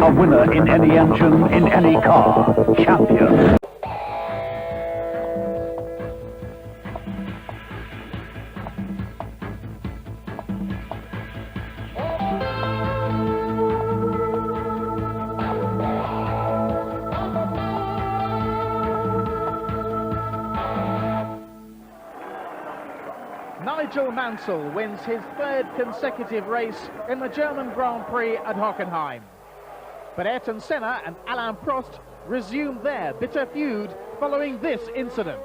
A winner in any engine, in any car. Champion. Nigel Mansell wins his third consecutive race in the German Grand Prix at Hockenheim. But Ayrton Senna and Alain Prost resumed their bitter feud following this incident.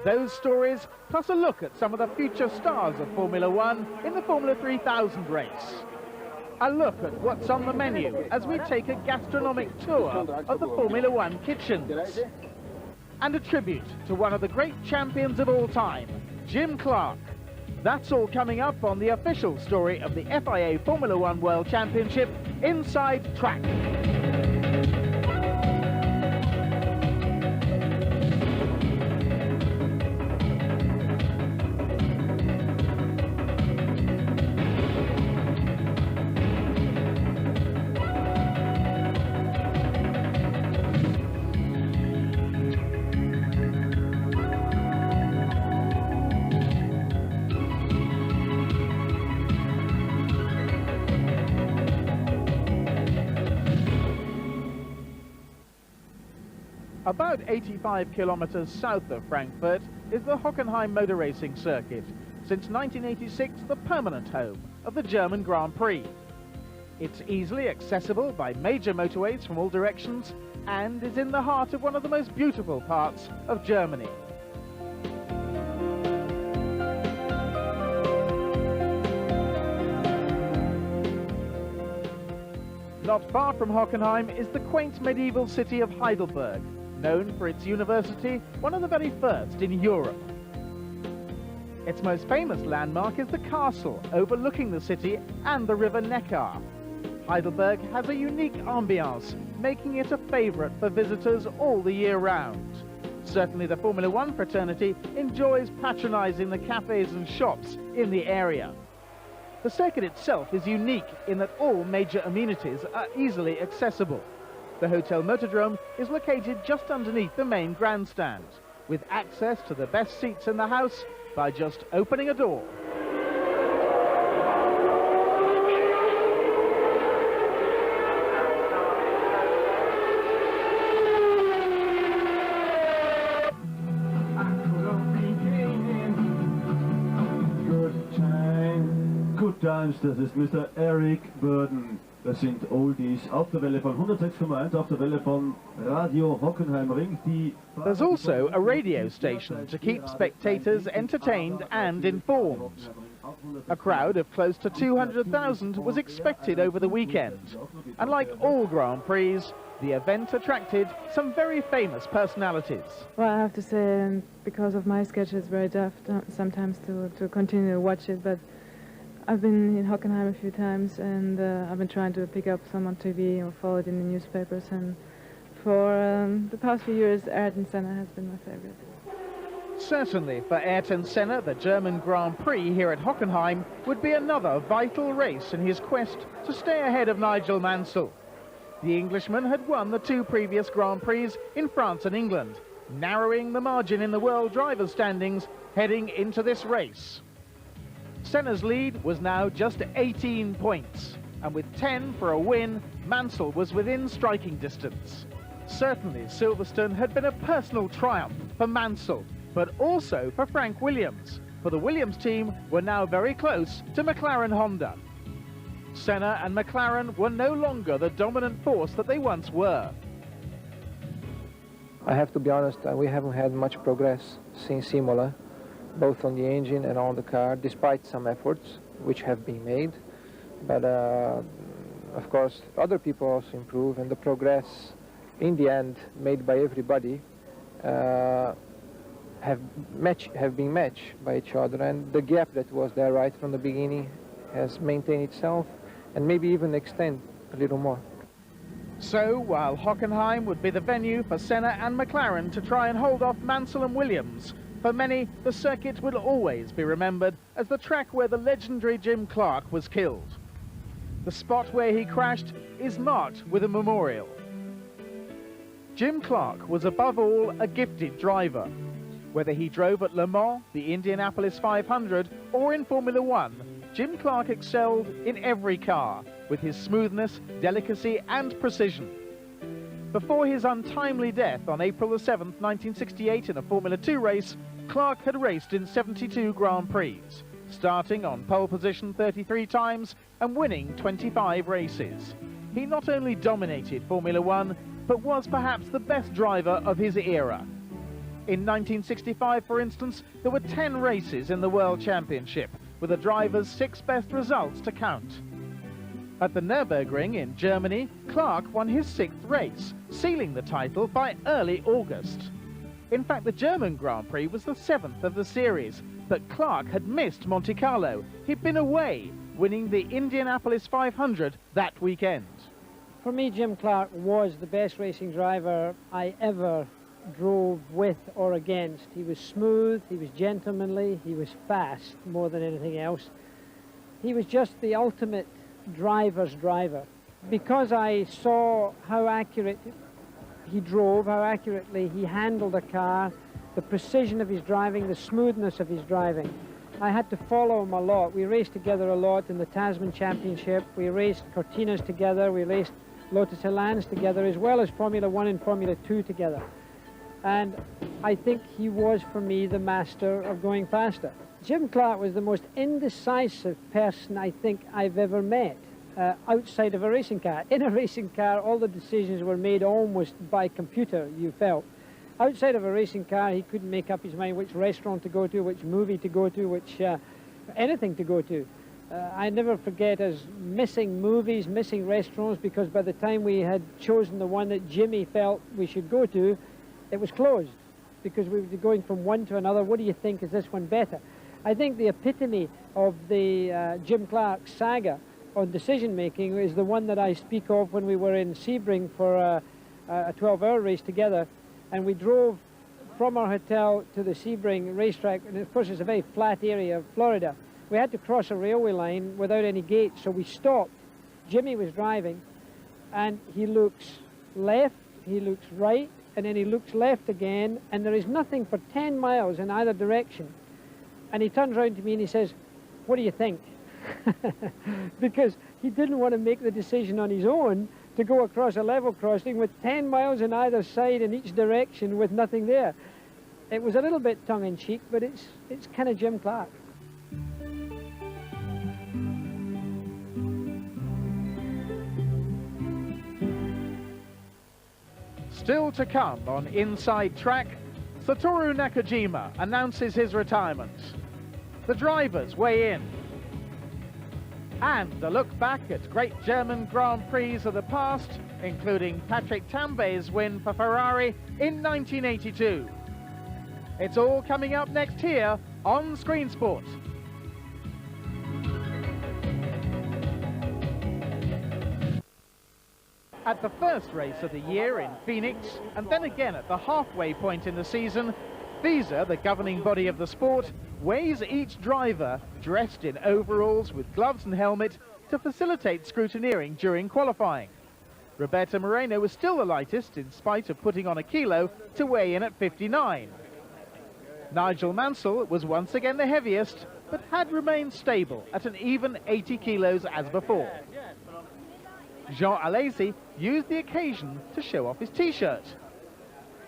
Those stories, plus a look at some of the future stars of Formula One in the Formula 3000 race. A look at what's on the menu as we take a gastronomic tour of the Formula One kitchens. And a tribute to one of the great champions of all time, Jim Clark. That's all coming up on the official story of the FIA Formula One World Championship Inside Track. About 85 kilometers south of Frankfurt is the Hockenheim motor racing circuit, since 1986 the permanent home of the German Grand Prix. It's easily accessible by major motorways from all directions and is in the heart of one of the most beautiful parts of Germany. Not far from Hockenheim is the quaint medieval city of Heidelberg, known for its university, one of the very first in Europe. Its most famous landmark is the castle overlooking the city and the river Neckar. Heidelberg has a unique ambiance, making it a favorite for visitors all the year round. Certainly the Formula One fraternity enjoys patronizing the cafes and shops in the area. The circuit itself is unique in that all major amenities are easily accessible. The Hotel Motordrome is located just underneath the main grandstand, with access to the best seats in the house by just opening a door. Good times, das ist Mr. Eric Burden. Das sind Oldies auf der Welle von 106,1 auf der Welle von Radio Hockenheimring. There's also a radio station to keep spectators entertained and informed. A crowd of close to 200,000 was expected over the weekend. And like all Grand Prix, the event attracted some very famous personalities. Well, I have to say, because of my schedule, it's very tough sometimes to continue to watch it, but I've been in Hockenheim a few times, and I've been trying to pick up some on TV or follow it in the newspapers, and for the past few years, Ayrton Senna has been my favorite. Certainly, for Ayrton Senna, the German Grand Prix here at Hockenheim would be another vital race in his quest to stay ahead of Nigel Mansell. The Englishman had won the two previous Grand Prix in France and England, narrowing the margin in the world drivers' standings heading into this race. Senna's lead was now just 18 points, and with 10 for a win, Mansell was within striking distance. Certainly, Silverstone had been a personal triumph for Mansell, but also for Frank Williams, for the Williams team were now very close to McLaren Honda. Senna and McLaren were no longer the dominant force that they once were. I have to be honest, we haven't had much progress since Imola, both on the engine and on the car, despite some efforts which have been made. But of course, other people also improve, and the progress in the end made by everybody have been matched by each other, and the gap that was there right from the beginning has maintained itself and maybe even extend a little more. So, while Hockenheim would be the venue for Senna and McLaren to try and hold off Mansell and Williams, for many, the circuit will always be remembered as the track where the legendary Jim Clark was killed. The spot where he crashed is marked with a memorial. Jim Clark was above all a gifted driver. Whether he drove at Le Mans, the Indianapolis 500 or in Formula One, Jim Clark excelled in every car with his smoothness, delicacy and precision. Before his untimely death on April 7, 1968 in a Formula 2 race, Clark had raced in 72 Grand Prix, starting on pole position 33 times and winning 25 races. He not only dominated Formula One, but was perhaps the best driver of his era. In 1965, for instance, there were 10 races in the World Championship, with a driver's 6 best results to count. At the Nürburgring in Germany, Clark won his 6th race, sealing the title by early August. In fact, the German Grand Prix was the 7th of the series, but Clark had missed Monte Carlo. He'd been away, winning the Indianapolis 500 that weekend. For me, Jim Clark was the best racing driver I ever drove with or against. He was smooth, he was gentlemanly, he was fast more than anything else. He was just the ultimate driver's driver. Because I saw how accurate he drove, how accurately he handled a car, the precision of his driving, the smoothness of his driving, I had to follow him a lot. We raced together a lot in the Tasman Championship, we raced Cortinas together, we raced Lotus Elans together, as well as Formula 1 and Formula 2 together. And I think he was, for me, the master of going faster. Jim Clark was the most indecisive person I think I've ever met outside of a racing car. In a racing car, all the decisions were made almost by computer, you felt. Outside of a racing car, he couldn't make up his mind which restaurant to go to, which movie to go to, which anything to go to. I never forget us missing movies, missing restaurants, because by the time we had chosen the one that Jimmy felt we should go to, it was closed, because we were going from one to another. What do you think, is this one better? I think the epitome of the Jim Clark saga on decision making is the one that I speak of when we were in Sebring for a 12-hour race together, and we drove from our hotel to the Sebring racetrack, and of course it's a very flat area of Florida. We had to cross a railway line without any gates, so we stopped. Jimmy was driving, and he looks left, he looks right, and then he looks left again, and there is nothing for 10 miles in either direction. And he turns around to me and he says, "What do you think?" Because he didn't want to make the decision on his own to go across a level crossing with 10 miles in either side in each direction with nothing there. It was a little bit tongue-in-cheek, but it's kind of Jim Clark. Still to come on Inside Track, Satoru Nakajima announces his retirement. The drivers weigh in. And a look back at great German Grand Prix of the past, including Patrick Tambay's win for Ferrari in 1982. It's all coming up next here on Screen Sport. At the first race of the year in Phoenix, and then again at the halfway point in the season, FISA, the governing body of the sport, weighs each driver dressed in overalls with gloves and helmet to facilitate scrutineering during qualifying. Roberto Moreno was still the lightest in spite of putting on a kilo to weigh in at 59. Nigel Mansell was once again the heaviest, but had remained stable at an even 80 kilos as before. Jean Alesi used the occasion to show off his t-shirt.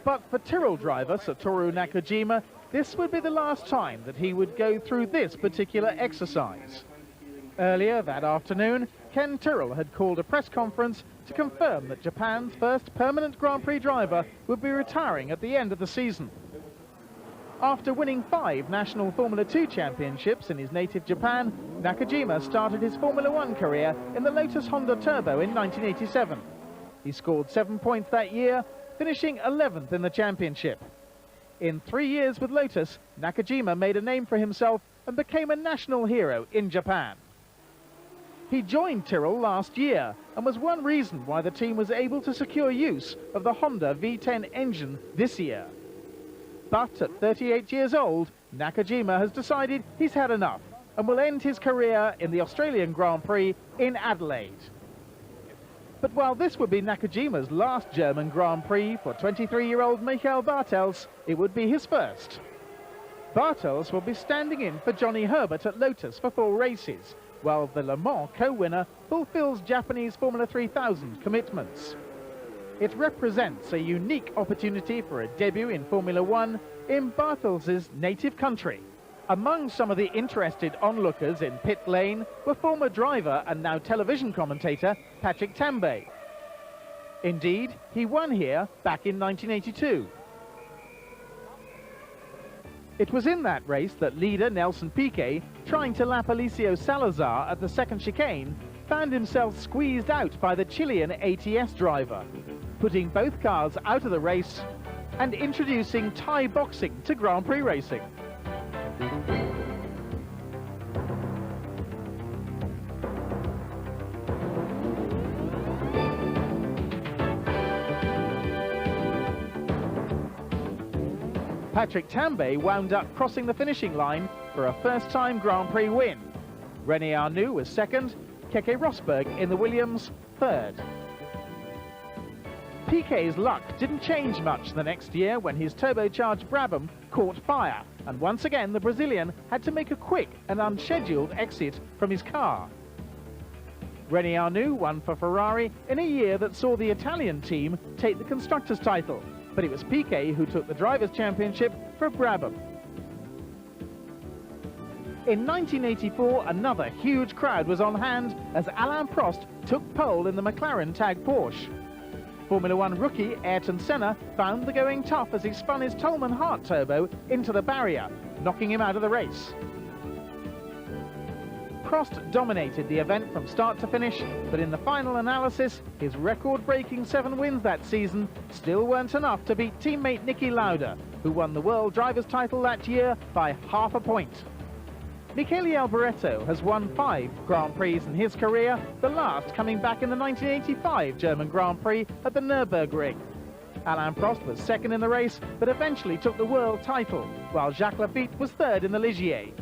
But for Tyrrell driver Satoru Nakajima, this would be the last time that he would go through this particular exercise. Earlier that afternoon, Ken Tyrrell had called a press conference to confirm that Japan's first permanent Grand Prix driver would be retiring at the end of the season. After winning 5 national Formula 2 championships in his native Japan, Nakajima started his Formula 1 career in the Lotus Honda Turbo in 1987. He scored 7 points that year, finishing 11th in the championship. In 3 years with Lotus, Nakajima made a name for himself and became a national hero in Japan. He joined Tyrrell last year and was one reason why the team was able to secure use of the Honda V10 engine this year. But at 38 years old, Nakajima has decided he's had enough and will end his career in the Australian Grand Prix in Adelaide. But while this would be Nakajima's last German Grand Prix for 23-year-old Michael Bartels, it would be his first. Bartels will be standing in for Johnny Herbert at Lotus for 4 races, while the Le Mans co-winner fulfills Japanese Formula 3000 commitments. It represents a unique opportunity for a debut in Formula 1 in Bartels' native country. Among some of the interested onlookers in pit lane were former driver and now television commentator Patrick Tambay. Indeed, he won here back in 1982. It was in that race that leader Nelson Piquet, trying to lap Eliseo Salazar at the second chicane, found himself squeezed out by the Chilean ATS driver, putting both cars out of the race and introducing Thai boxing to Grand Prix racing. Patrick Tambay wound up crossing the finishing line for a first-time Grand Prix win. René Arnoux was second, Keke Rosberg in the Williams third. Piquet's luck didn't change much the next year when his turbocharged Brabham caught fire, and once again the Brazilian had to make a quick and unscheduled exit from his car. René Arnoux won for Ferrari in a year that saw the Italian team take the Constructors' title, but it was Piquet who took the Drivers' Championship for Brabham. In 1984, another huge crowd was on hand as Alain Prost took pole in the McLaren Tag Porsche. Formula 1 rookie Ayrton Senna found the going tough as he spun his Tolman Hart turbo into the barrier, knocking him out of the race. Prost dominated the event from start to finish, but in the final analysis, his record-breaking 7 wins that season still weren't enough to beat teammate Niki Lauda, who won the World Drivers' title that year by half a point. Michele Alboreto has won 5 Grand Prix in his career, the last coming back in the 1985 German Grand Prix at the Nürburgring. Alain Prost was second in the race, but eventually took the world title, while Jacques Lafitte was third in the Ligier.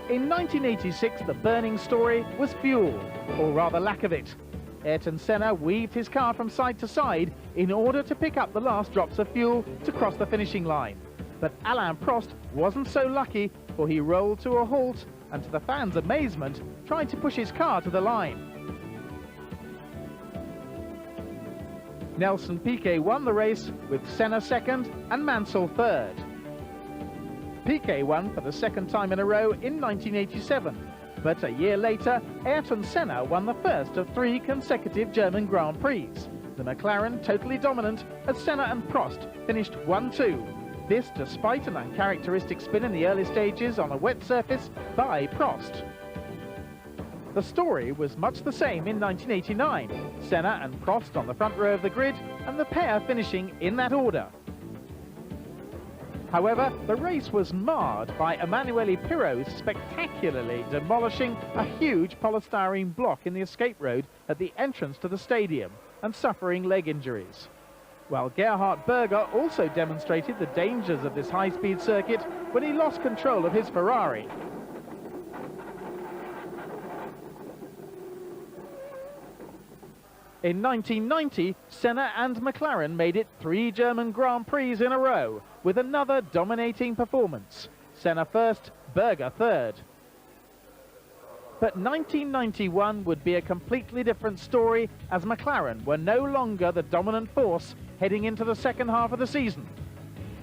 In 1986, the burning story was fuel, or rather lack of it. Ayrton Senna weaved his car from side to side in order to pick up the last drops of fuel to cross the finishing line. But Alain Prost wasn't so lucky, for he rolled to a halt and, to the fans' amazement, tried to push his car to the line. Nelson Piquet won the race, with Senna second and Mansell third. Piquet won for the second time in a row in 1987, but a year later, Ayrton Senna won the first of 3 consecutive German Grand Prix. The McLaren totally dominant as Senna and Prost finished 1-2. This despite an uncharacteristic spin in the early stages on a wet surface by Prost. The story was much the same in 1989, Senna and Prost on the front row of the grid and the pair finishing in that order. However, the race was marred by Emanuele Pirro's spectacularly demolishing a huge polystyrene block in the escape road at the entrance to the stadium and suffering leg injuries. While Gerhard Berger also demonstrated the dangers of this high-speed circuit when he lost control of his Ferrari. In 1990, Senna and McLaren made it 3 German Grand Prix in a row, with another dominating performance. Senna first, Berger third. But 1991 would be a completely different story, as McLaren were no longer the dominant force heading into the second half of the season.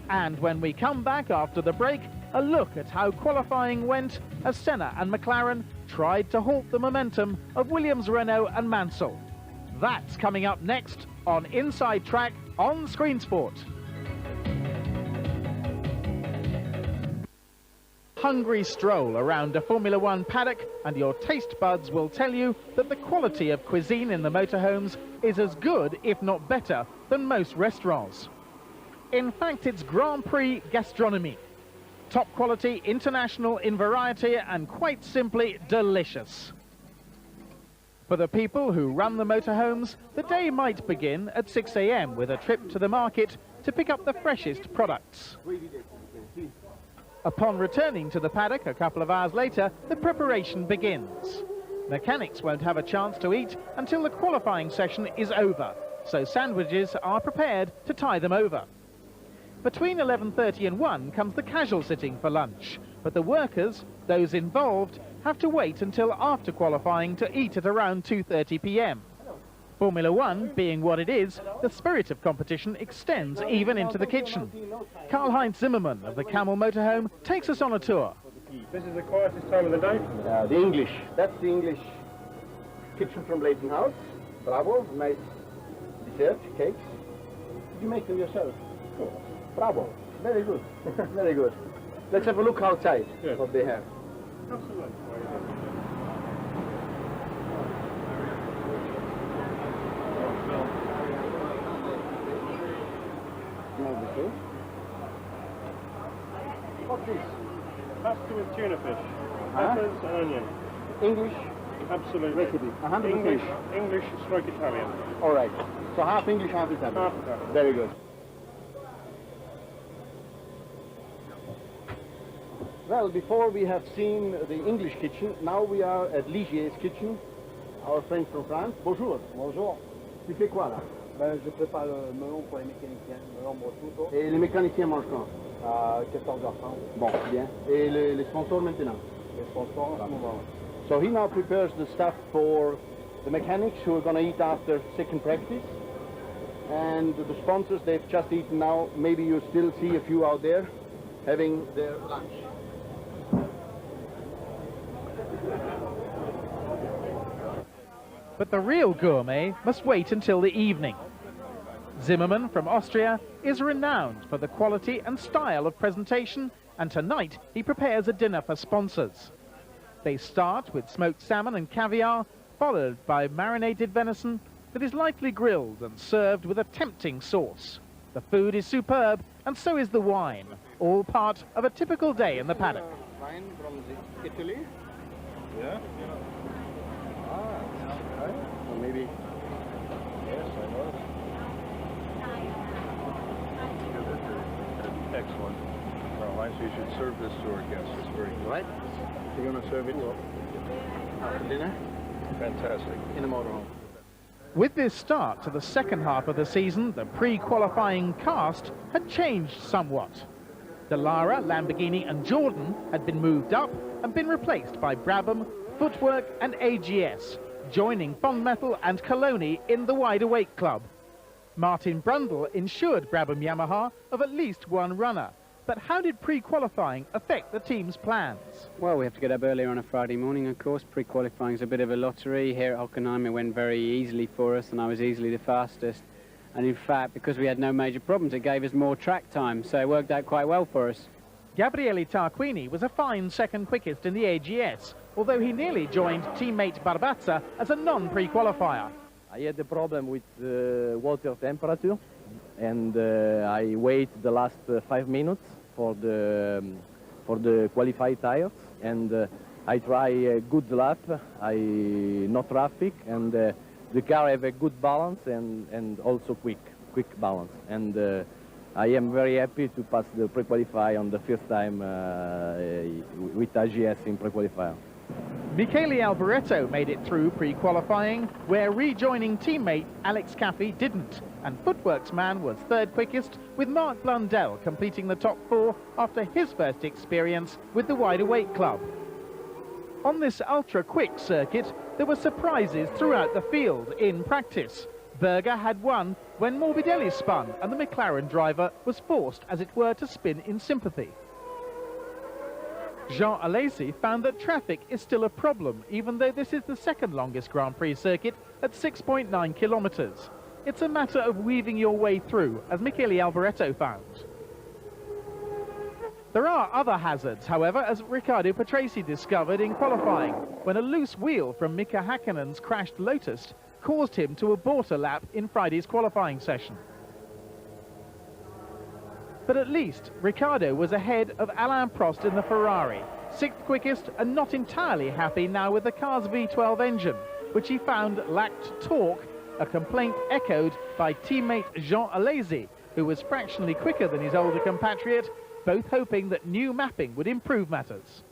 And when we come back after the break, a look at how qualifying went as Senna and McLaren tried to halt the momentum of Williams, Renault and Mansell. That's coming up next on Inside Track on Screen Sport. Hungry stroll around a Formula 1 paddock and your taste buds will tell you that the quality of cuisine in the motorhomes is as good, if not better, than most restaurants. In fact, it's Grand Prix gastronomy. Top quality, international in variety, and quite simply delicious. For the people who run the motorhomes, the day might begin at 6 AM with a trip to the market to pick up the freshest products. Upon returning to the paddock a couple of hours later, the preparation begins. Mechanics won't have a chance to eat until the qualifying session is over, so sandwiches are prepared to tie them over. Between 11:30 and 1 comes the casual sitting for lunch, but the workers, those involved, have to wait until after qualifying to eat at around 2:30 p.m. Formula One being what it is, the spirit of competition extends even into the kitchen. Karl-Heinz Zimmermann of the Camel Motorhome takes us on a tour. This is the quietest time of the day? The English. That's the English kitchen from Leighton House. Bravo. Nice dessert, cakes. Did you make them yourself? Oh. Bravo. Very good. Very good. Let's have a look outside, yes, what they have. Absolutely. What's this? Pasta with tuna fish, peppers and onion. English? Absolutely. Recipe. 100%. English stroke Italian. All right. So half English, half Italian. Half Italian. Very good. Well, before we have seen the English kitchen, now we are at Ligier's kitchen, our friend from France. Bonjour. Bonjour. Tu fais quoi là? Ben, je prépare le melon pour les mécaniciens, melon prosciutto. Et les mécaniciens mangent quand? À 14h30. Bon, bien. Et les sponsors maintenant? Les sponsors en ce moment. So he now prepares the stuff for the mechanics who are going to eat after second practice. And the sponsors, they've just eaten now. Maybe you still see a few out there having their lunch. But the real gourmet must wait until the evening. Zimmermann from Austria is renowned for the quality and style of presentation, and tonight he prepares a dinner for sponsors. They start with smoked salmon and caviar, followed by marinated venison that is lightly grilled and served with a tempting sauce. The food is superb, and so is the wine, all part of a typical day in the paddock. Wine from Italy? Yeah? Or maybe... Yes, I know. Excellent. Caroline, so you should serve this to our guests. It's very good. Right? You're going to serve it after dinner? Fantastic. In the motorhome. With this start to the second half of the season, the pre-qualifying cast had changed somewhat. Dallara, Lamborghini and Jordan had been moved up and been replaced by Brabham, Footwork and AGS, joining Fondmetal and Coloni in the Wide Awake Club. Martin Brundle ensured Brabham Yamaha of at least one runner. But how did pre-qualifying affect the team's plans? Well, we have to get up earlier on a Friday morning, of course. Pre-qualifying is a bit of a lottery. Here at Hockenheim it went very easily for us, and I was easily the fastest. And in fact, because we had no major problems, it gave us more track time, so it worked out quite well for us. Gabriele Tarquini was a fine second quickest in the AGS, although he nearly joined teammate Barbazza as a non-pre-qualifier. I had a problem with water temperature, and I waited the last 5 minutes for the qualified tires, and I try a good lap, no traffic, and the car have a good balance and also quick balance. And I am very happy to pass the pre-qualify on the first time with AGS in pre-qualifier. Michele Alboreto made it through pre-qualifying, where rejoining teammate Alex Caffey didn't, and Footwork's man was third quickest, with Mark Blundell completing the top 4 after his first experience with the Wide Awake Club. On this ultra-quick circuit, there were surprises throughout the field in practice. Berger had won when Morbidelli spun, and the McLaren driver was forced, as it were, to spin in sympathy. Jean Alesi found that traffic is still a problem, even though this is the second longest Grand Prix circuit at 6.9 kilometers. It's a matter of weaving your way through, as Michele Alboreto found. There are other hazards, however, as Riccardo Patrese discovered in qualifying, when a loose wheel from Mika Häkkinen's crashed Lotus caused him to abort a lap in Friday's qualifying session. But at least Riccardo was ahead of Alain Prost in the Ferrari, 6th quickest and not entirely happy now with the car's V12 engine, which he found lacked torque, a complaint echoed by teammate Jean Alesi, who was fractionally quicker than his older compatriot, both hoping that new mapping would improve matters.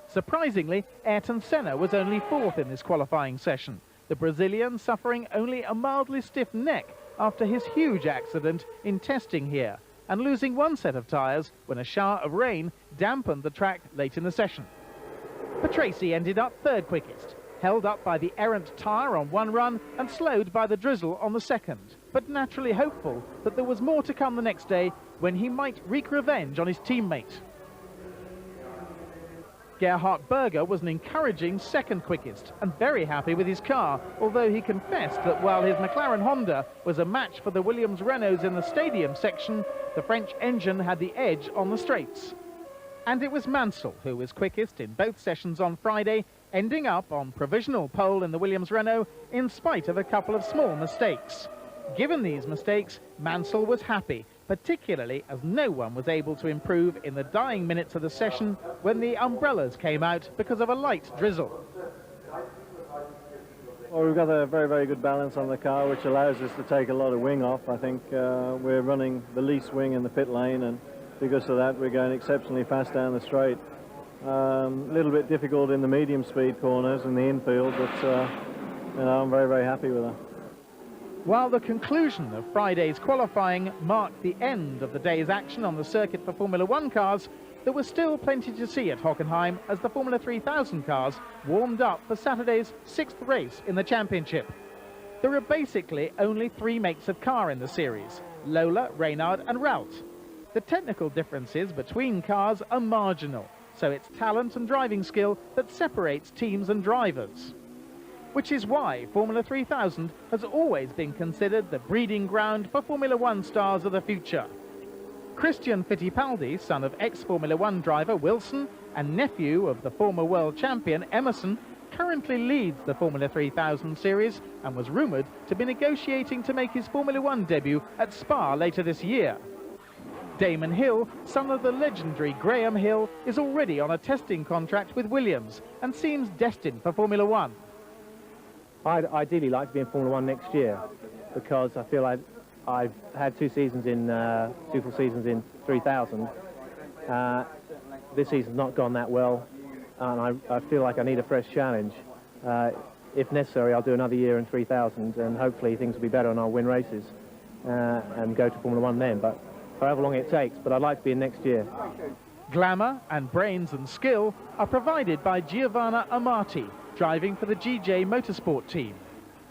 Surprisingly, Ayrton Senna was only fourth in this qualifying session, the Brazilian suffering only a mildly stiff neck after his huge accident in testing here, and losing one set of tyres when a shower of rain dampened the track late in the session. Patrese ended up third quickest, held up by the errant tyre on one run and slowed by the drizzle on the second, but naturally hopeful that there was more to come the next day when he might wreak revenge on his teammate. Gerhard Berger was an encouraging second quickest and very happy with his car, although he confessed that while his McLaren Honda was a match for the Williams Renaults in the stadium section, the French engine had the edge on the straights. And it was Mansell who was quickest in both sessions on Friday, ending up on provisional pole in the Williams Renault in spite of a couple of small mistakes. Given these mistakes, Mansell was happy, particularly as no one was able to improve in the dying minutes of the session when the umbrellas came out because of a light drizzle. Well, we've got a very, very good balance on the car, which allows us to take a lot of wing off. I think we're running the least wing in the pit lane, and because of that, we're going exceptionally fast down the straight. A little bit difficult in the medium speed corners and the infield, but you know, I'm very, very happy with that. While the conclusion of Friday's qualifying marked the end of the day's action on the circuit for Formula One cars, there was still plenty to see at Hockenheim as the Formula 3000 cars warmed up for Saturday's sixth race in the championship. There are basically only three makes of car in the series: Lola, Reynard and Raut. The technical differences between cars are marginal, so it's talent and driving skill that separates teams and drivers. Which is why Formula 3000 has always been considered the breeding ground for Formula One stars of the future. Christian Fittipaldi, son of ex-Formula One driver Wilson and nephew of the former world champion Emerson, currently leads the Formula 3000 series and was rumoured to be negotiating to make his Formula One debut at Spa later this year. Damon Hill, son of the legendary Graham Hill, is already on a testing contract with Williams and seems destined for Formula One. I'd ideally like to be in Formula One next year because I feel like I've had two full seasons in 3000. This season's not gone that well, and I feel like I need a fresh challenge. If necessary, I'll do another year in 3000, and hopefully things will be better and I'll win races and go to Formula One then, but however long it takes, but I'd like to be in next year. Glamour and brains and skill are provided by Giovanna Amati, driving for the GJ Motorsport team.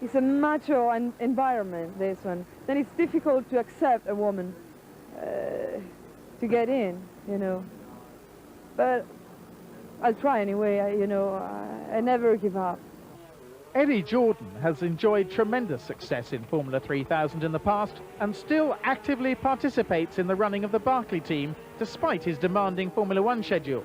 It's a macho environment, this one. Then it's difficult to accept a woman to get in, you know. But I'll try anyway, I never give up. Eddie Jordan has enjoyed tremendous success in Formula 3000 in the past and still actively participates in the running of the Barclay team despite his demanding Formula One schedule.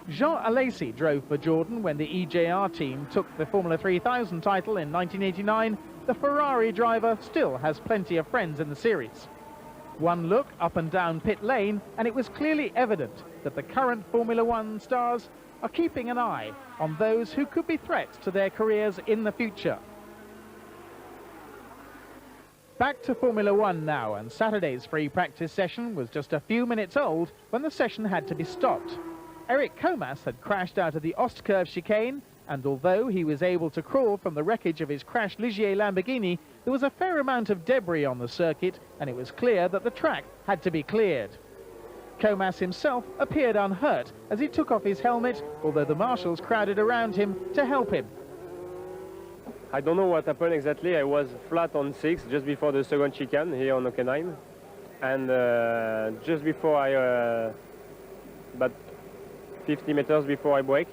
Jean Alesi drove for Jordan when the EJR team took the Formula 3000 title in 1989. The Ferrari driver still has plenty of friends in the series. One look up and down pit lane and it was clearly evident that the current Formula One stars are keeping an eye on those who could be threats to their careers in the future. Back to Formula One now, and Saturday's free practice session was just a few minutes old when the session had to be stopped. Eric Comas had crashed out of the Ostkurve chicane, and although he was able to crawl from the wreckage of his crashed Ligier Lamborghini, there was a fair amount of debris on the circuit, and it was clear that the track had to be cleared. Comas himself appeared unhurt as he took off his helmet, although the marshals crowded around him to help him. I don't know what happened exactly. I was flat on 6 just before the second chicane here on Hockenheim, and just before about 50 meters before I brake,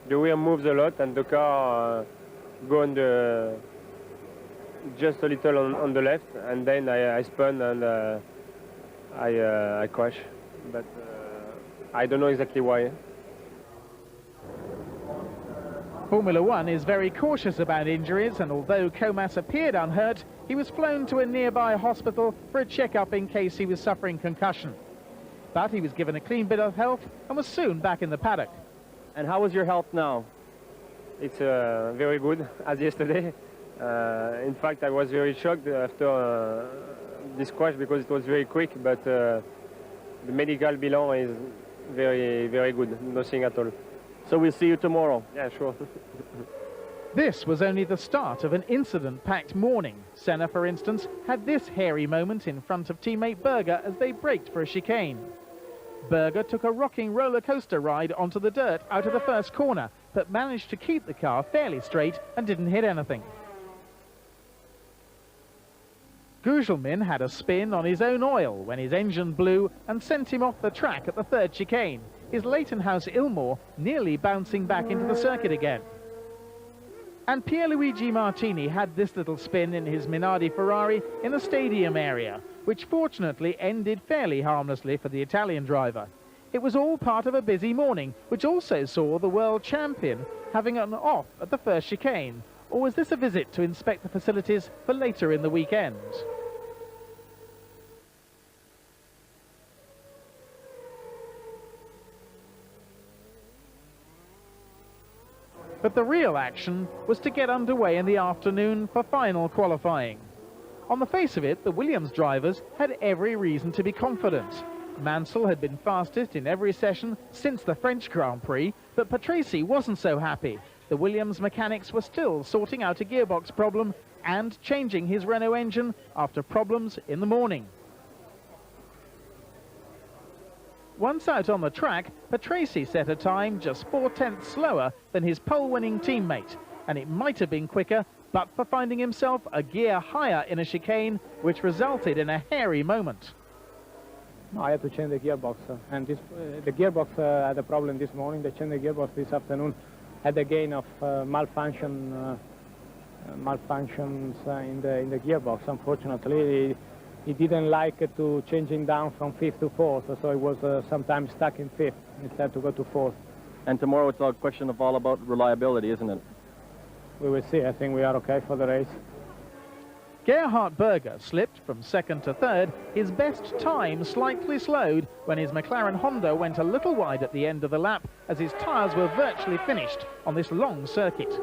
the wheel moves a lot and the car goes just a little on the left, and then I spun and I crashed. But I don't know exactly why. Formula One is very cautious about injuries, and although Comas appeared unhurt, he was flown to a nearby hospital for a checkup in case he was suffering concussion. But he was given a clean bit of health and was soon back in the paddock. And how is your health now? It's very good, as yesterday. In fact, I was very shocked after this crash because it was very quick, but the medical bilan is very, very good, nothing at all. So we'll see you tomorrow. Yeah, sure. This was only the start of an incident-packed morning. Senna, for instance, had this hairy moment in front of teammate Berger as they braked for a chicane. Berger took a rocking roller coaster ride onto the dirt out of the first corner, but managed to keep the car fairly straight and didn't hit anything. Gugelmin had a spin on his own oil when his engine blew and sent him off the track at the third chicane, his Leightonhouse-Ilmore nearly bouncing back into the circuit again. And Pierluigi Martini had this little spin in his Minardi Ferrari in the stadium area, which fortunately ended fairly harmlessly for the Italian driver. It was all part of a busy morning, which also saw the world champion having an off at the first chicane. Or was this a visit to inspect the facilities for later in the weekend? But the real action was to get underway in the afternoon for final qualifying. On the face of it, the Williams drivers had every reason to be confident. Mansell had been fastest in every session since the French Grand Prix, but Patrese wasn't so happy. The Williams mechanics were still sorting out a gearbox problem and changing his Renault engine after problems in the morning. Once out on the track, Patrese set a time just 4/10 slower than his pole-winning teammate, and it might have been quicker but for finding himself a gear higher in a chicane, which resulted in a hairy moment. I had to change the gearbox, and the gearbox had a problem this morning. They changed the gearbox this afternoon, had a gain of malfunctions in the gearbox. Unfortunately, he didn't like it to changing down from fifth to fourth, so it was sometimes stuck in fifth instead to go to fourth. And tomorrow it's a question of all about reliability, isn't it? We will see. I think we are okay for the race. Gerhard Berger slipped from second to third, his best time slightly slowed when his McLaren Honda went a little wide at the end of the lap as his tyres were virtually finished on this long circuit.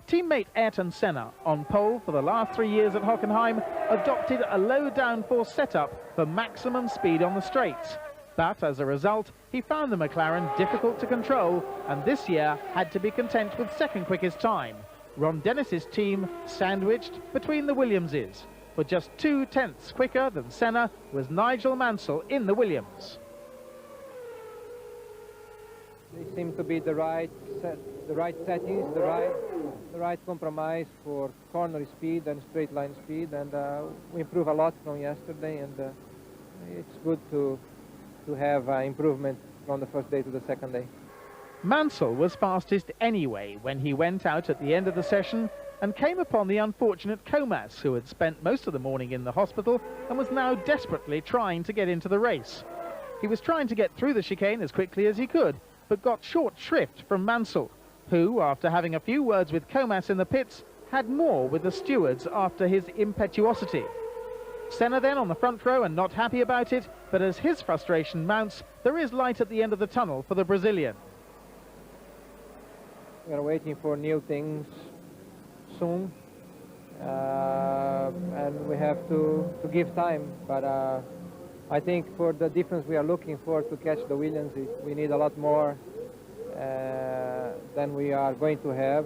Teammate Ayrton Senna, on pole for the last 3 years at Hockenheim, adopted a low downforce setup for maximum speed on the straights. But as a result, he found the McLaren difficult to control and this year had to be content with second quickest time. Ron Dennis's team sandwiched between the Williamses. For just 2/10 quicker than Senna was Nigel Mansell in the Williams. They seem to be the right settings, the right compromise for corner speed and straight line speed, and we improved a lot from yesterday, and it's good to have improvement from the first day to the second day. Mansell was fastest anyway when he went out at the end of the session and came upon the unfortunate Comas, who had spent most of the morning in the hospital and was now desperately trying to get into the race. He was trying to get through the chicane as quickly as he could, but got short shrift from Mansell, who, after having a few words with Comas in the pits, had more with the stewards after his impetuosity. Senna then on the front row and not happy about it, but as his frustration mounts, there is light at the end of the tunnel for the Brazilian. We are waiting for new things soon, and we have to give time, but I think for the difference we are looking for to catch the Williams, we need a lot more than we are going to have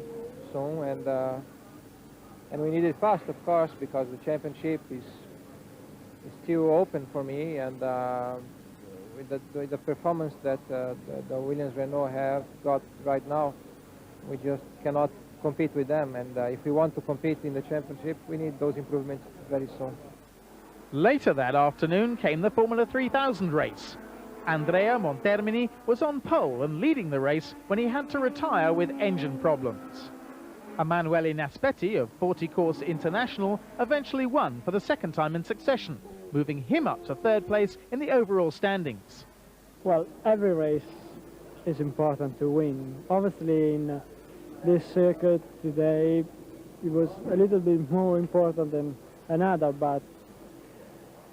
soon, and we need it fast, of course, because the championship is still open for me, and with the performance that the Williams Renault have got right now, we just cannot compete with them, and if we want to compete in the championship, we need those improvements very soon. Later that afternoon came the Formula 3000 race. Andrea Montermini was on pole and leading the race when he had to retire with engine problems. Emanuele Naspetti of 40 Course International eventually won for the second time in succession, moving him up to third place in the overall standings. Well, every race is important to win. Obviously in this circuit today it was a little bit more important than another, but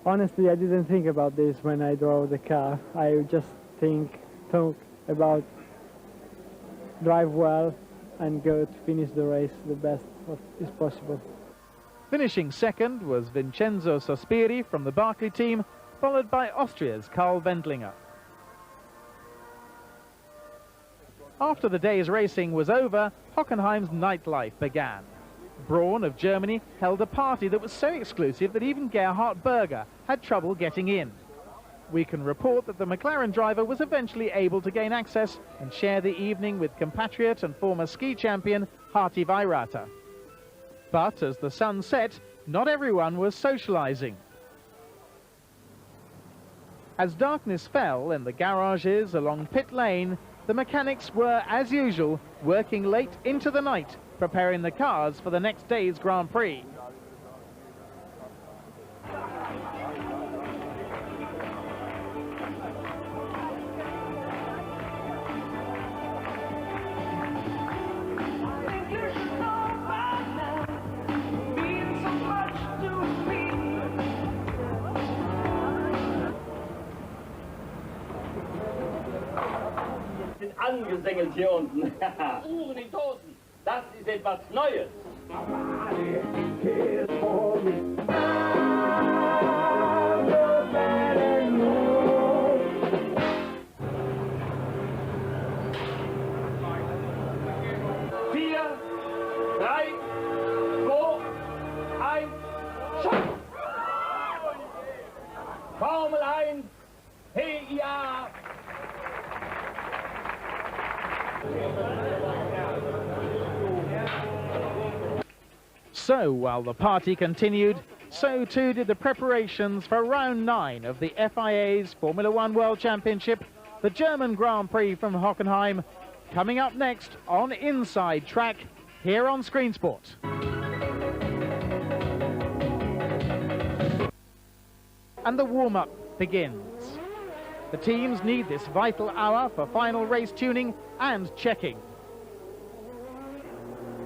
honestly I didn't think about this when I drove the car. I just talk about drive well and go to finish the race the best is possible. Finishing second was Vincenzo Sospiri from the Barclay team, followed by Austria's Karl Wendlinger. After the day's racing was over, Hockenheim's nightlife began. Braun of Germany held a party that was so exclusive that even Gerhard Berger had trouble getting in. We can report that the McLaren driver was eventually able to gain access and share the evening with compatriot and former ski champion Harti Weirata. But as the sun set, not everyone was socializing. As darkness fell in the garages along pit lane, the mechanics were, as usual, working late into the night, preparing the cars for the next day's Grand Prix. Angesengelt hier unten. Uhren in Dosen. Das ist etwas Neues. Vier, drei, zwei, eins, Schau! Formel 1, PIA. So, while the party continued, so too did the preparations for round 9 of the FIA's Formula One World Championship, the German Grand Prix from Hockenheim, coming up next on Inside Track, here on Screen Sport. And the warm-up begins. The teams need this vital hour for final race tuning and checking.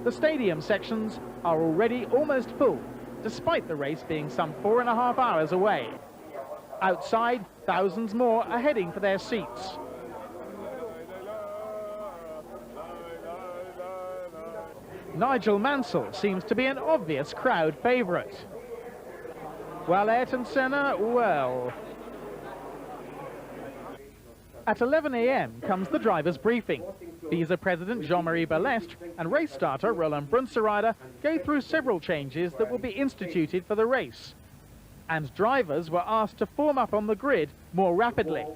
The stadium sections are already almost full, despite the race being some 4.5 hours away. Outside, thousands more are heading for their seats. Nigel Mansell seems to be an obvious crowd favourite. While Ayrton Senna, well... At 11 a.m. comes the driver's briefing. FISA President Jean-Marie Balestre and race starter Roland Brunsterrider go through several changes that will be instituted for the race. And drivers were asked to form up on the grid more rapidly.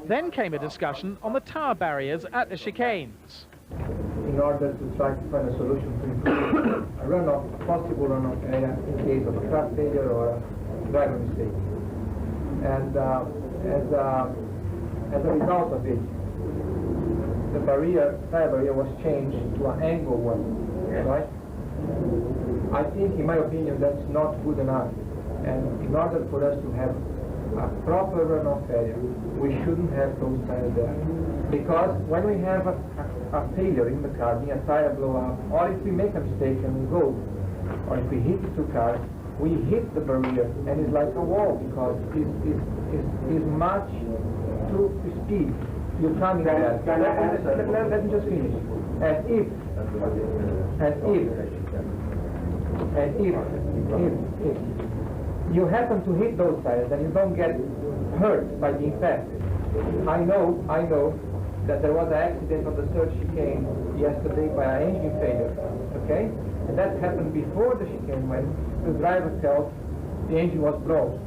Then came a discussion on the tire barriers at the chicanes. In order to try to find a solution to improve a runoff, possible runoff area in case of a crash failure or a driver mistake. And as a result of it, the tire barrier was changed to an angle one, right? I think, in my opinion, that's not good enough. And in order for us to have a proper runoff area, we shouldn't have those tires there. Because when we have a failure in the car, a tire blow up, or if we make a mistake and we go, or if we hit two cars, we hit the barrier, and it's like a wall because it's much too steep. You can't get that. Let me just finish. And if you happen to hit those tires and you don't get hurt by the impact, I know that there was an accident on the third chicane yesterday by an engine failure, okay? And that happened before the chicane when the driver felt the engine was blown.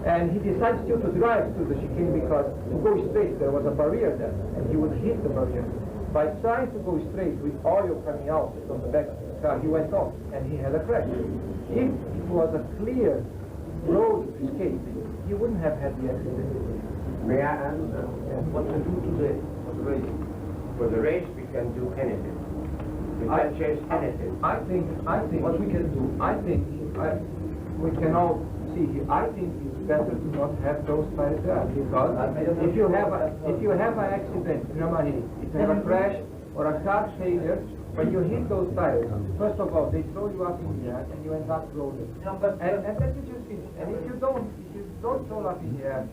And he decided still to drive through the chicane because to go straight there was a barrier there and he would hit the barrier. By trying to go straight with oil coming out from the back of the car, he went off and he had a crash. If it was a clear road escape, he wouldn't have had the accident. May I answer? What to do to the race? For the race we can do anything. We can change anything. I think what we can do, we can all see here, I think it's better to not have those tires there because if you have an accident, Jean-Marie, if you have a crash or a car failure, when you hit those tires, first of all, they throw you up in the air and you end up rolling. And let me just finish. And if you don't roll up in the air,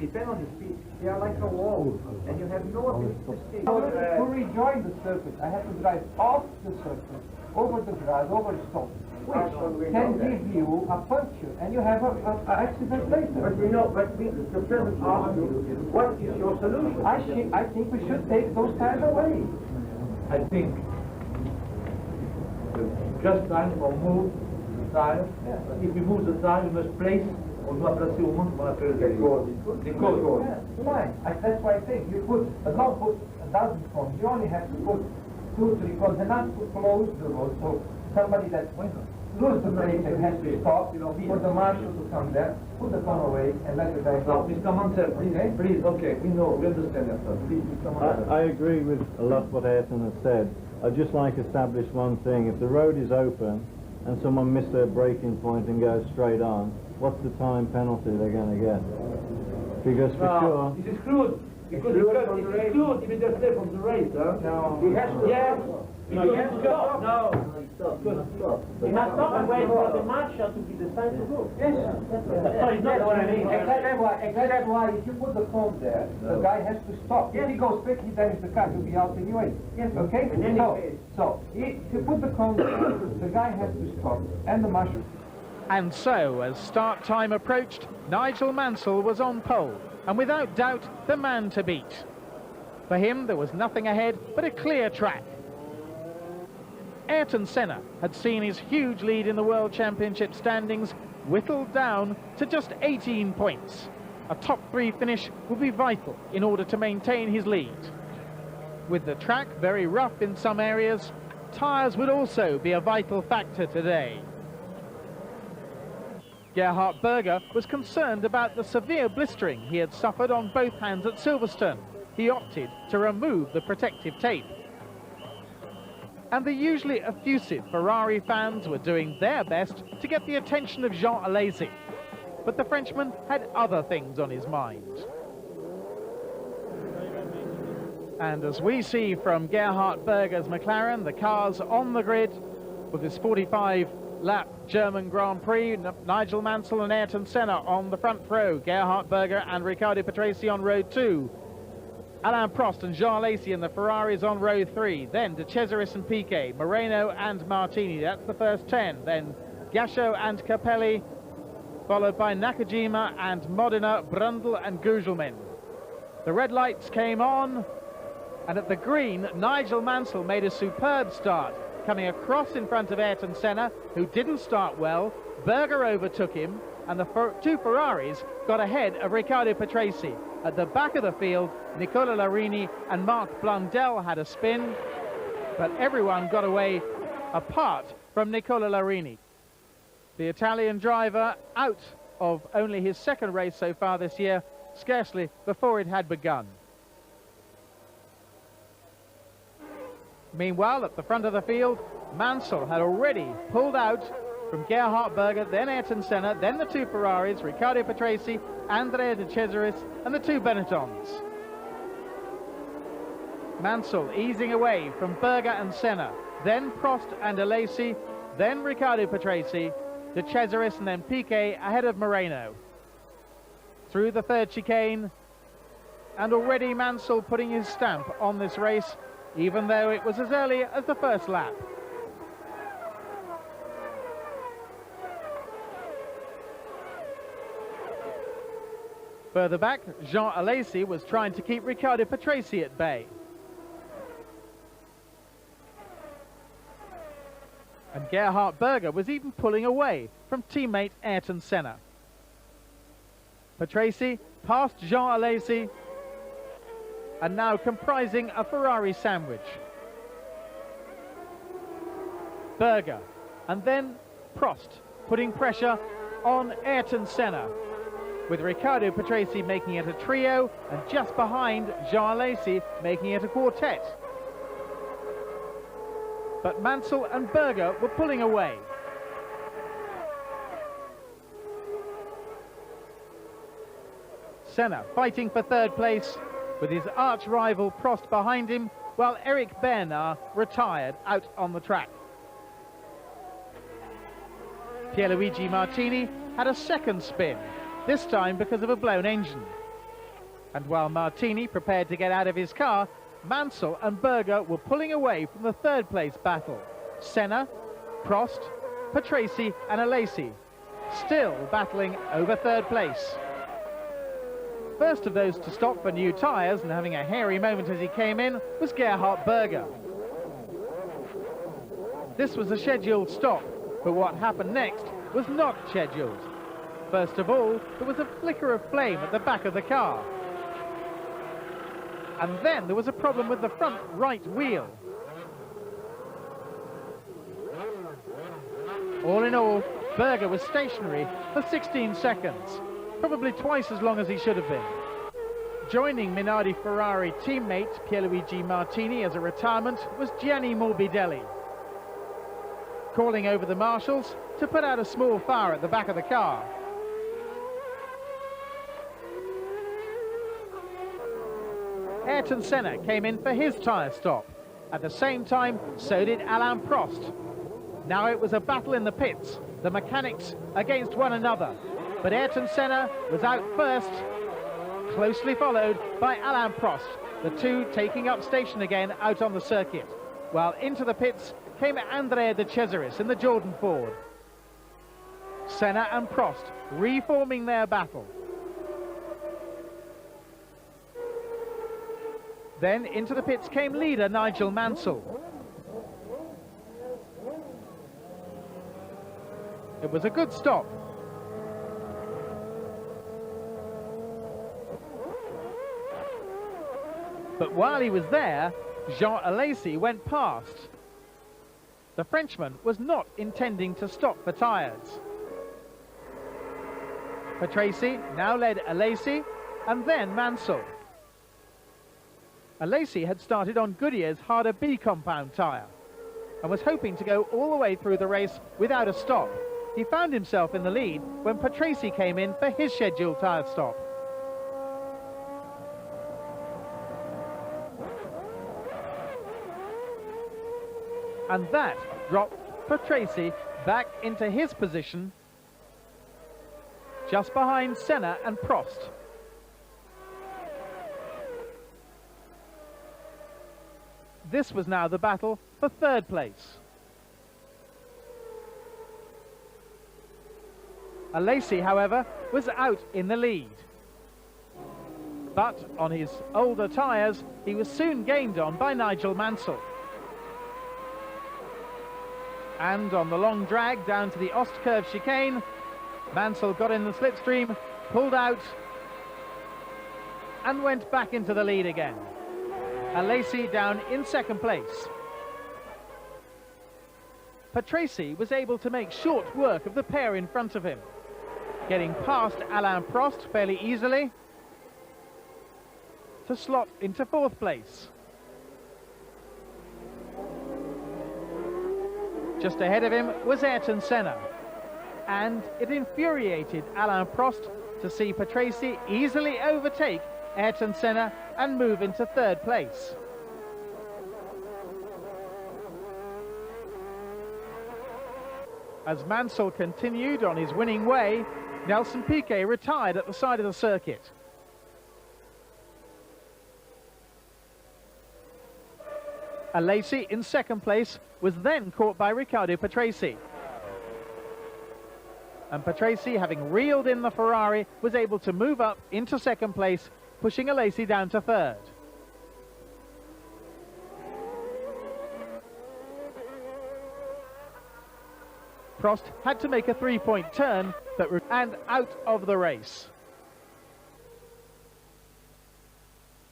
depend on the speed. They are like a wall, and you have no ability to stay. To rejoin the circuit, I have to drive off the circuit, over the grass, over stone, which can give you a puncture, and you have an accident later. But we know, the president asked you, what is your solution? I think we should take those tires away. I think just time for move the tire. If we move the tire, we must place. On doit placer au moins les cordes. Fine. That's why I think you put, don't put 1,000 cones. You only have to put 2, 3 cones and not to close the road. So somebody that lose the brake and has to stop, for the marshal to come there, put the cone away and let the guy go. Mr. Mansell, please, okay, we know, we understand that, sir. Please, Mr. Mansell. I agree with a lot what Ayrton has said. I'd just like to establish one thing. If the road is open and someone missed their braking point and goes straight on, what's the time penalty they're going to get? Because for sure... It's excluded. Because it's excluded immediately from the race, huh? No. He has to... Yes. No, he has to stop. No. He must stop and wait for the marshal to give the sign to go. Yes. Sorry, it's not what I mean. Exactly why if you put the cone there, the guy has to stop. If he goes quick, he damages the car, he'll be out anyway. Yes. Okay? So, if you put the cone there, the guy has to stop, and the marshal... And so, as start time approached, Nigel Mansell was on pole, and without doubt, the man to beat. For him, there was nothing ahead but a clear track. Ayrton Senna had seen his huge lead in the World Championship standings whittled down to just 18 points. A top 3 finish would be vital in order to maintain his lead. With the track very rough in some areas, tyres would also be a vital factor today. Gerhard Berger was concerned about the severe blistering he had suffered on both hands at Silverstone. He opted to remove the protective tape. And the usually effusive Ferrari fans were doing their best to get the attention of Jean Alesi. But the Frenchman had other things on his mind. And as we see from Gerhard Berger's McLaren, the cars on the grid with this 45-lap German Grand Prix, Nigel Mansell and Ayrton Senna on the front row, Gerhard Berger and Riccardo Patrese on row 2. Alain Prost and Jean Alesi in the Ferraris on row 3. Then De Cesaris and Piquet, Moreno and Martini. That's the first 10. Then Gachot and Capelli, followed by Nakajima and Modena, Brundle and Gugelmin. The red lights came on, and at the green, Nigel Mansell made a superb start, coming across in front of Ayrton Senna, who didn't start well. Berger overtook him, and the 2 Ferraris got ahead of Riccardo Patrese. At the back of the field, Nicola Larini and Marc Blundell had a spin, but everyone got away apart from Nicola Larini. The Italian driver out of only his second race so far this year, scarcely before it had begun. Meanwhile, at the front of the field, Mansell had already pulled out from Gerhard Berger, then Ayrton Senna, then the 2 Ferraris, Riccardo Patrese, Andrea De Cesaris, and the 2 Benettons. Mansell easing away from Berger and Senna, then Prost and Alesi, then Riccardo Patrese, De Cesaris, and then Piquet ahead of Moreno. Through the 3rd chicane, and already Mansell putting his stamp on this race, even though it was as early as the first lap. Further back, Jean Alesi was trying to keep Riccardo Patrese at bay. And Gerhard Berger was even pulling away from teammate Ayrton Senna. Patrese past Jean Alesi, and now comprising a Ferrari sandwich. Berger, and then Prost, putting pressure on Ayrton Senna, with Riccardo Patrese making it a trio, and just behind Jean Alesi making it a quartet. But Mansell and Berger were pulling away. Senna fighting for 3rd place, with his arch-rival Prost behind him, while Eric Bernard retired out on the track. Pierluigi Martini had a second spin, this time because of a blown engine. And while Martini prepared to get out of his car, Mansell and Berger were pulling away from the third-place battle. Senna, Prost, Patrese and Alesi still battling over third place. First of those to stop for new tyres and having a hairy moment as he came in was Gerhard Berger. This was a scheduled stop, but what happened next was not scheduled. First of all, there was a flicker of flame at the back of the car. And then there was a problem with the front right wheel. All in all, Berger was stationary for 16 seconds, probably twice as long as he should have been. Joining Minardi Ferrari teammate Pierluigi Martini as a retirement was Gianni Morbidelli, calling over the marshals to put out a small fire at the back of the car. Ayrton Senna came in for his tyre stop. At the same time, so did Alain Prost. Now it was a battle in the pits, the mechanics against one another. But Ayrton Senna was out first, closely followed by Alain Prost, the two taking up station again out on the circuit, while into the pits came Andrea De Cesaris in the Jordan Ford. Senna and Prost reforming their battle. Then into the pits came leader Nigel Mansell. It was a good stop. But while he was there, Jean Alesi went past. The Frenchman was not intending to stop for tyres. Patrese now led Alesi and then Mansell. Alesi had started on Goodyear's harder B compound tyre and was hoping to go all the way through the race without a stop. He found himself in the lead when Patrese came in for his scheduled tyre stop. And that dropped Patrese back into his position just behind Senna and Prost. This was now the battle for third place. Alesi, however, was out in the lead. But on his older tyres, he was soon gained on by Nigel Mansell. And on the long drag down to the Ostkurve chicane, Mansell got in the slipstream, pulled out, and went back into the lead again. Alesi down in second place. Patrese was able to make short work of the pair in front of him, getting past Alain Prost fairly easily to slot into fourth place. Just ahead of him was Ayrton Senna, and it infuriated Alain Prost to see Patrese easily overtake Ayrton Senna and move into third place. As Mansell continued on his winning way, Nelson Piquet retired at the side of the circuit. Alesi in second place was then caught by Riccardo Patrese. And Patrese, having reeled in the Ferrari, was able to move up into second place, pushing Alesi down to third. Prost had to make a three-point turn and out of the race.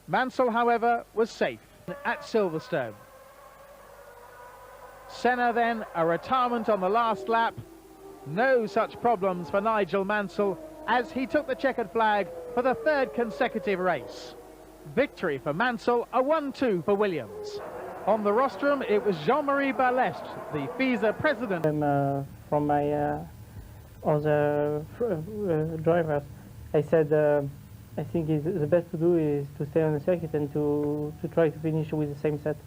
Mansell, however, was safe at Silverstone. Senna then, a retirement on the last lap. No such problems for Nigel Mansell as he took the checkered flag for the third consecutive race. Victory for Mansell, a 1-2 for Williams. On the rostrum, it was Jean-Marie Balestre, the FISA president. From my other drivers, I said I think the best to do is to stay on the circuit and to try to finish with the same set.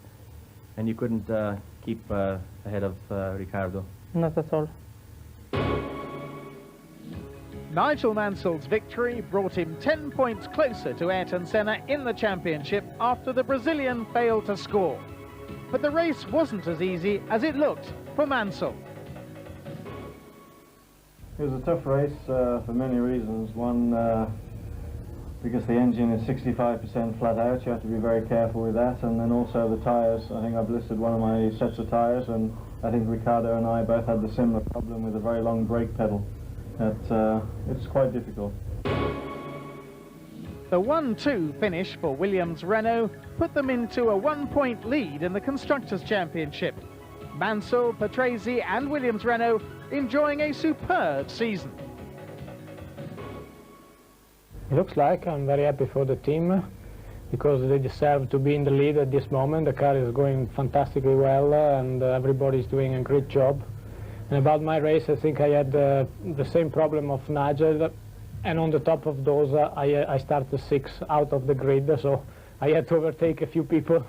And you couldn't keep ahead of Riccardo? Not at all. Nigel Mansell's victory brought him 10 points closer to Ayrton Senna in the championship after the Brazilian failed to score. But the race wasn't as easy as it looked for Mansell. It was a tough race for many reasons. One, because the engine is 65% flat out, you have to be very careful with that, and then also the tyres. I think I've listed one of my sets of tyres, and I think Ricardo and I both had the similar problem with a very long brake pedal. It's quite difficult. The 1-2 finish for Williams-Renault put them into a 1-point lead in the Constructors' Championship. Mansell, Patrese and Williams-Renault enjoying a superb season. It looks like I'm very happy for the team because they deserve to be in the lead at this moment. The car is going fantastically well and everybody's doing a great job. And about my race, I think I had the same problem of Nigel, and on the top of those I started 6th out of the grid, so I had to overtake a few people.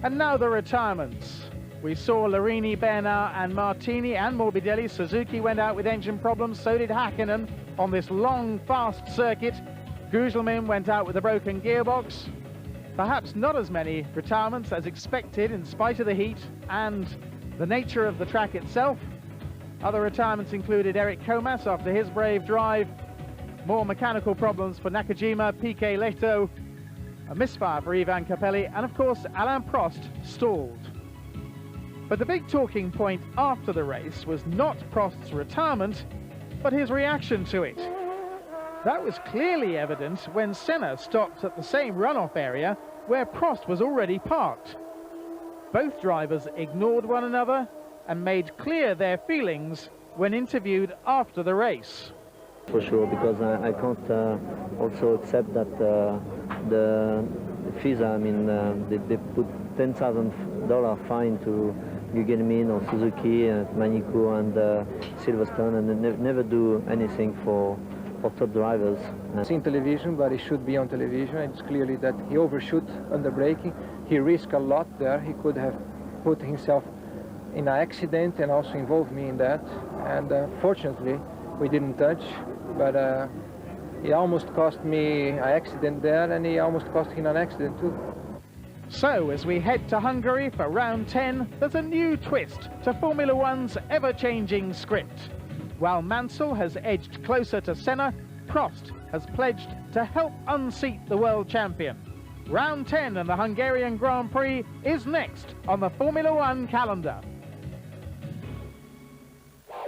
And now the retirements. We saw Larini, Bernard and Martini and Morbidelli. Suzuki went out with engine problems, so did Hakkinen on this long, fast circuit. Gugelmin went out with a broken gearbox. Perhaps not as many retirements as expected in spite of the heat and the nature of the track itself. Other retirements included Eric Comas after his brave drive, more mechanical problems for Nakajima, Piquet Leto, a misfire for Ivan Capelli, and of course Alain Prost stalled. But the big talking point after the race was not Prost's retirement, but his reaction to it. That was clearly evident when Senna stopped at the same runoff area where Prost was already parked. Both drivers ignored one another and made clear their feelings when interviewed after the race. For sure, because I can't also accept that the FISA, I mean, they put $10,000 fine to Gugelmin or Suzuki, Manico and Silverstone, and they never do anything for top drivers. It's in television, but it should be on television. It's clearly that he overshoot under braking. He risked a lot there. He could have put himself in an accident and also involved me in that. And fortunately, we didn't touch, but it almost cost me an accident there, and he almost cost him an accident too. So, as we head to Hungary for round 10, there's a new twist to Formula One's ever-changing script. While Mansell has edged closer to Senna, Prost has pledged to help unseat the world champion. Round 10 in the Hungarian Grand Prix is next on the Formula One calendar.